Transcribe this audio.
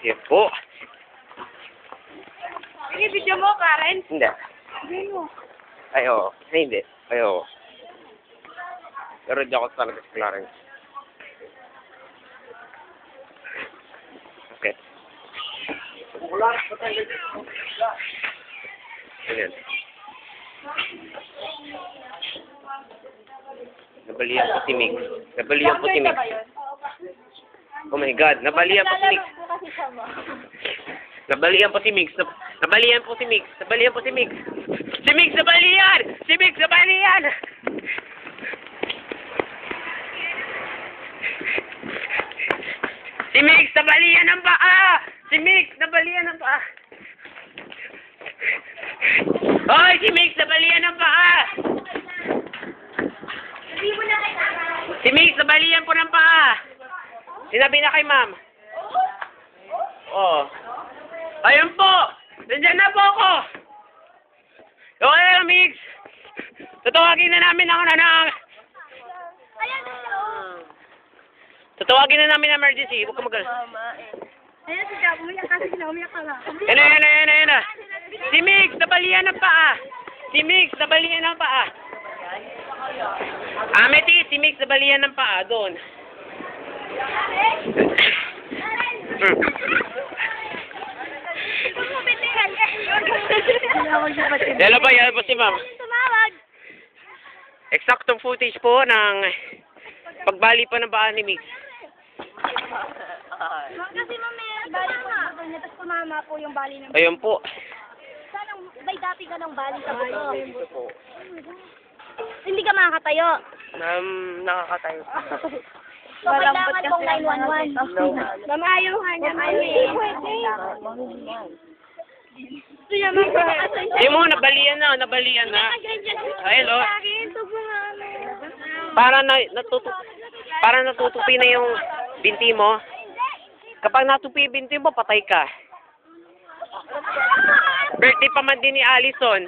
Yan po. Video mo, Karen? Hindi. Video mo. Ay, oo. Ay, hindi. Ay, oo. Pero di ako talaga si Clarence. Okay. Ayan. Nabalian po si Mix. Nabalian po si Mix. Oh my God. Nabalian po si Mix. Nabalian po si Mix. Nabalian po si Mix. Nabalian po si Mix. Si Mix nabalian! Si Mix nabalian! Si Mix nabalian ng paa! Si Mix nabalian ng paa! Hoy! Si Mix nabalian ng paa! Si Mix nabalian po ng paa! Sinabi na kay ma'am. Oh. Ayun po! Nandiyan na po ako! Okay na, Mix! Tatawagin na namin ang Tatawagin na namin ang emergency. Huwag ka mag- Ayan si Jabo, umiyak kasi sila, umiyak ka lang. Yan na. Si Mix, nabalian ng paa. Si Mix, nabalian ng paa. Amity, si Mix, nabalian ng paa. Doon. Yala ba si ma'am? Tumawag. Eksaktong footage po ng pagbali pa ng paa ni Mix. Kasi mamaya, bali po sa kanya, tapos kumama po yung bali ng... Ayun po. Sana, may dati ka ng bali sa buto. Hindi ka makakatayo. Nakakatayo. So, kailangan pong 911. Mamayuhan niya kami. Gusto niya magpapakasay siya. Hindi mo, nabalian na. Hello. Para natutupi na yung binti mo. Kapag natupi yung binti mo, patay ka. Birthday pa man din ni Allison.